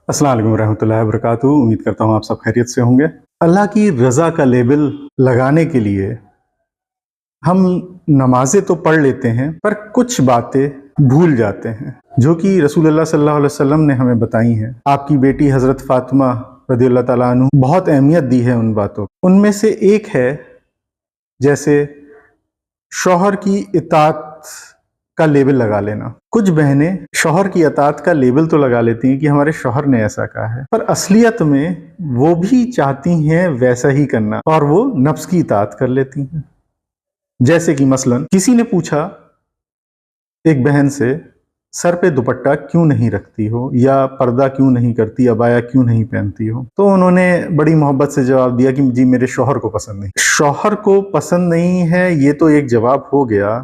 अस्सलाम वालेकुम रहमतुल्लाहि व बरकातुहू। उम्मीद करता हूँ आप सब खैरियत से होंगे। अल्लाह की रज़ा का लेबल लगाने के लिए हम नमाज़ें तो पढ़ लेते हैं, पर कुछ बातें भूल जाते हैं, जो कि रसूलुल्लाह सल्लल्लाहु अलैहि वसल्लम ने हमें बताई हैं। आपकी बेटी हज़रत फ़ातिमा रज़ियल्लाहु ताला अन्हु बहुत अहमियत दी है उन बातों को। उनमें से एक है, जैसे शौहर की इताअत का लेबल लगा लेना। कुछ बहनें शौहर की इताअत का लेबल तो लगा लेती हैं कि हमारे शौहर ने ऐसा कहा है, पर असलियत में वो भी चाहती हैं वैसा ही करना और वो नफ्स की इताअत कर लेती हैं। जैसे कि मसलन किसी ने पूछा एक बहन से, सर पे दुपट्टा क्यों नहीं रखती हो, या पर्दा क्यों नहीं करती, अबाया क्यों नहीं पहनती हो। तो उन्होंने बड़ी मोहब्बत से जवाब दिया कि जी मेरे शौहर को पसंद नहीं। शौहर को पसंद नहीं है ये तो एक जवाब हो गया,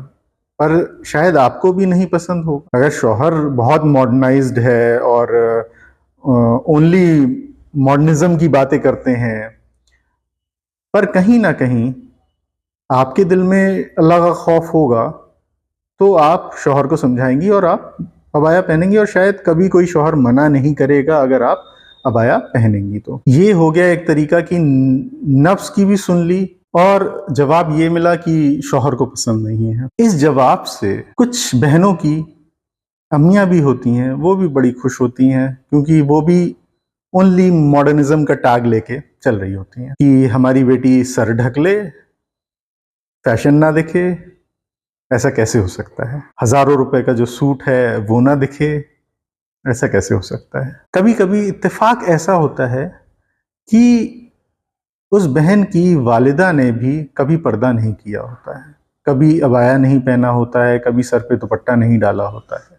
पर शायद आपको भी नहीं पसंद हो। अगर शौहर बहुत मॉडर्नाइज्ड है और ओनली मॉडर्निज्म की बातें करते हैं, पर कहीं ना कहीं आपके दिल में अल्लाह का खौफ होगा, तो आप शौहर को समझाएंगी और आप अबाया पहनेंगी, और शायद कभी कोई शौहर मना नहीं करेगा अगर आप अबाया पहनेंगी। तो ये हो गया एक तरीका कि नफ्स की भी सुन ली और जवाब ये मिला कि शौहर को पसंद नहीं है। इस जवाब से कुछ बहनों की अम्मियाँ भी होती हैं, वो भी बड़ी खुश होती हैं, क्योंकि वो भी ओनली मॉडर्निज्म का टैग लेके चल रही होती हैं कि हमारी बेटी सर ढक ले, फैशन ना दिखे। ऐसा कैसे हो सकता है? हजारों रुपए का जो सूट है वो ना दिखे, ऐसा कैसे हो सकता है? कभी कभी इत्तेफाक ऐसा होता है कि उस बहन की वालिदा ने भी कभी पर्दा नहीं किया होता है, कभी अबाया नहीं पहना होता है, कभी सर पे दुपट्टा नहीं डाला होता है।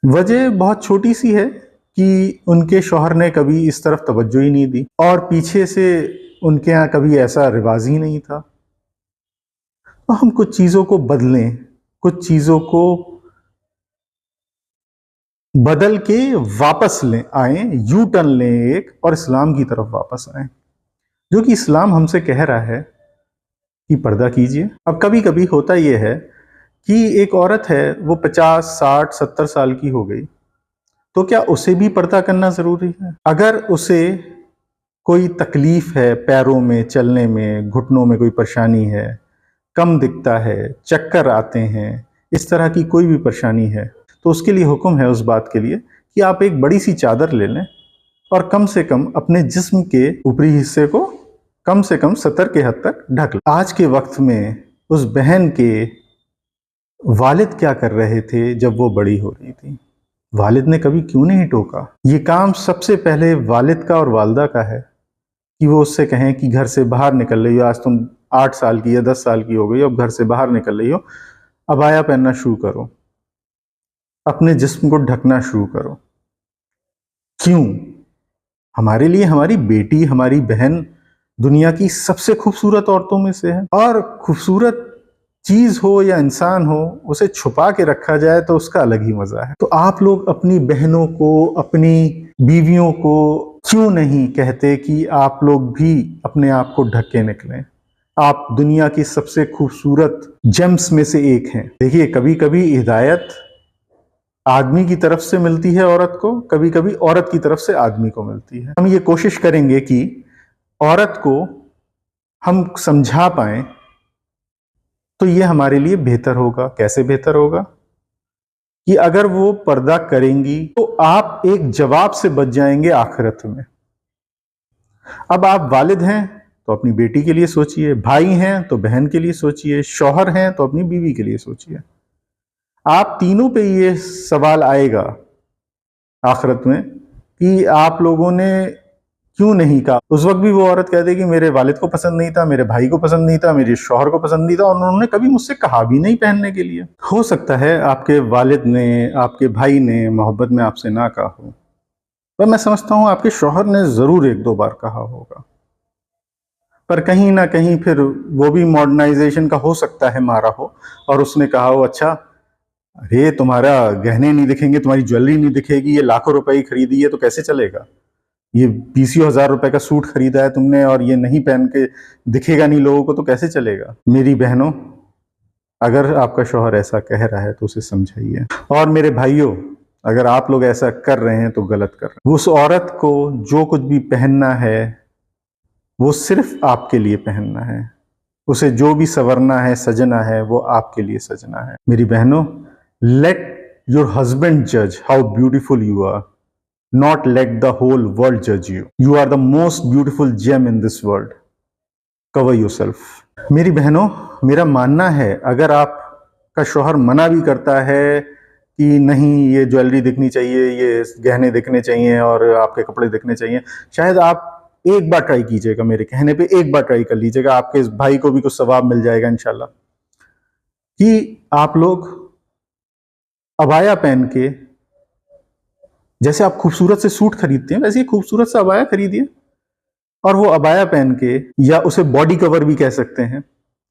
वजह बहुत छोटी सी है कि उनके शौहर ने कभी इस तरफ तवज्जो ही नहीं दी, और पीछे से उनके यहाँ कभी ऐसा रिवाज ही नहीं था। तो हम कुछ चीज़ों को बदलें, कुछ चीज़ों को बदल के वापस लें आए, यू टर्न लें एक, और इस्लाम की तरफ वापस आए, जो कि इस्लाम हमसे कह रहा है कि पर्दा कीजिए। अब कभी कभी होता यह है कि एक औरत है, वो 50, 60, 70 साल की हो गई, तो क्या उसे भी पर्दा करना जरूरी है? अगर उसे कोई तकलीफ है, पैरों में, चलने में, घुटनों में कोई परेशानी है, कम दिखता है, चक्कर आते हैं, इस तरह की कोई भी परेशानी है, तो उसके लिए हुक्म है उस बात के लिए कि आप एक बड़ी सी चादर ले लें और कम से कम अपने जिस्म के ऊपरी हिस्से को कम से कम 70 के हद तक ढक लें। आज के वक्त में उस बहन के वालिद क्या कर रहे थे जब वो बड़ी हो रही थी? वालिद ने कभी क्यों नहीं टोका? ये काम सबसे पहले वालिद का और वालदा का है कि वो उससे कहें कि घर से बाहर निकल रही हो, आज तुम 8 साल की या 10 साल की हो गई, अब घर से बाहर निकल रही हो, अबाया पहनना शुरू करो, अपने जिस्म को ढकना शुरू करो। क्यों? हमारे लिए हमारी बेटी, हमारी बहन दुनिया की सबसे खूबसूरत औरतों में से है, और खूबसूरत चीज हो या इंसान हो, उसे छुपा के रखा जाए तो उसका अलग ही मजा है। तो आप लोग अपनी बहनों को, अपनी बीवियों को क्यों नहीं कहते कि आप लोग भी अपने आप को ढक के निकलें? आप दुनिया की सबसे खूबसूरत जेम्स में से एक हैं। देखिए, कभी कभी हिदायत आदमी की तरफ से मिलती है औरत को, कभी कभी औरत की तरफ से आदमी को मिलती है। हम ये कोशिश करेंगे कि औरत को हम समझा पाएं, तो ये हमारे लिए बेहतर होगा। कैसे बेहतर होगा? कि अगर वो पर्दा करेंगी तो आप एक जवाब से बच जाएंगे आखिरत में। अब आप वालिद हैं तो अपनी बेटी के लिए सोचिए, भाई हैं तो बहन के लिए सोचिए, शौहर हैं तो अपनी बीवी के लिए सोचिए। आप तीनों पे ये सवाल आएगा आखिरत में कि आप लोगों ने क्यों नहीं कहा। उस वक्त भी वो औरत कह देगी मेरे वालिद को पसंद नहीं था, मेरे भाई को पसंद नहीं था, मेरे शौहर को पसंद नहीं था, और उन्होंने कभी मुझसे कहा भी नहीं पहनने के लिए। हो सकता है आपके वालिद ने, आपके भाई ने मोहब्बत में आपसे ना कहा हो, पर मैं समझता हूँ आपके शौहर ने जरूर एक दो बार कहा होगा। पर कहीं ना कहीं फिर वो भी मॉडर्नाइजेशन का हो सकता है मारा हो, और उसने कहा हो अच्छा अरे तुम्हारा गहने नहीं दिखेंगे, तुम्हारी ज्वेलरी नहीं दिखेगी, ये लाखों रुपए की खरीदी है तो कैसे चलेगा? ये 20,000 रुपए का सूट खरीदा है तुमने और ये नहीं पहन के दिखेगा नहीं लोगों को, तो कैसे चलेगा? मेरी बहनों, अगर आपका शौहर ऐसा कह रहा है तो उसे समझाइए। और मेरे भाइयों, अगर आप लोग ऐसा कर रहे हैं तो गलत कर रहे हैं। उस औरत को जो कुछ भी पहनना है वो सिर्फ आपके लिए पहनना है, उसे जो भी संवरना है, सजना है, वो आपके लिए सजना है। मेरी बहनों, लेट योर हस्बैंड जज how beautiful you are, not let the whole world जज you. You are the most beautiful GeM in this world. Cover yourself. मेरी बहनों, मेरा मानना है अगर आपका शौहर मना भी करता है कि नहीं ये ज्वेलरी दिखनी चाहिए, ये गहने दिखने चाहिए और आपके कपड़े दिखने चाहिए, शायद आप एक बार ट्राई कीजिएगा, मेरे कहने पे एक बार ट्राई कर लीजिएगा, आपके इस भाई को भी कुछ सवाब मिल जाएगा इंशाल्लाह। कि आप लोग अबाया पहन के, जैसे आप खूबसूरत से सूट खरीदते हैं वैसे ही खूबसूरत सा अबाया खरीदिए, और वो अबाया पहन के, या उसे बॉडी कवर भी कह सकते हैं,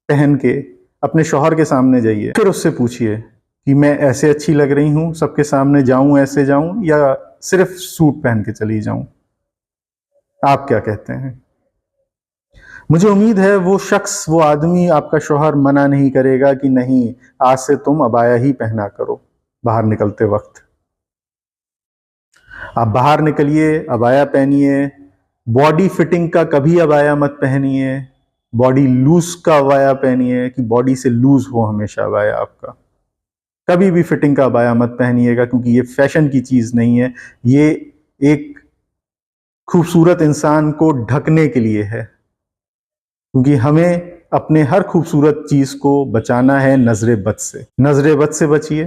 पहन के अपने शौहर के सामने जाइए। फिर उससे पूछिए कि मैं ऐसे अच्छी लग रही हूं, सबके सामने जाऊं, ऐसे जाऊं, या सिर्फ सूट पहन के चली जाऊं? आप क्या कहते हैं? मुझे उम्मीद है वो शख्स, वो आदमी, आपका शौहर मना नहीं करेगा कि नहीं आज से तुम अबाया ही पहना करो बाहर निकलते वक्त। आप बाहर निकलिए, अबाया पहनिए, बॉडी फिटिंग का कभी अबाया मत पहनिए, बॉडी लूज का अबाया पहनिए कि बॉडी से लूज हो हमेशा अबाया आपका। कभी भी फिटिंग का अबाया मत पहनिएगा, क्योंकि ये फैशन की चीज नहीं है, ये एक खूबसूरत इंसान को ढकने के लिए है, क्योंकि हमें अपने हर खूबसूरत चीज को बचाना है नजरे बद से। नजरे बद से बचिए,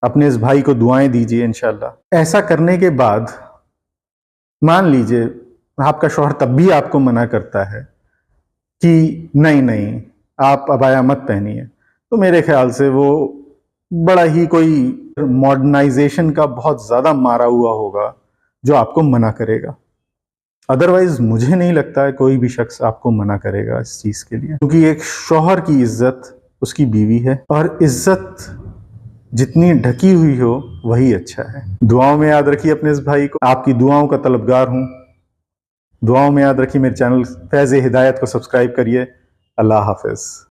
अपने इस भाई को दुआएं दीजिए इंशाल्लाह। ऐसा करने के बाद मान लीजिए आपका शौहर तब भी आपको मना करता है कि नहीं नहीं आप अबाया मत पहनिए, तो मेरे ख्याल से वो बड़ा ही कोई मॉडर्नाइजेशन का बहुत ज्यादा मारा हुआ होगा जो आपको मना करेगा। अदरवाइज मुझे नहीं लगता है कोई भी शख्स आपको मना करेगा इस चीज के लिए, क्योंकि एक शौहर की इज्जत उसकी बीवी है, और इज्जत जितनी ढकी हुई हो वही अच्छा है। दुआओं में याद रखिए अपने इस भाई को, आपकी दुआओं का तलबगार हूं। दुआओं में याद रखिए, मेरे चैनल फैज़ हिदायत को सब्सक्राइब करिए। अल्लाह हाफिज।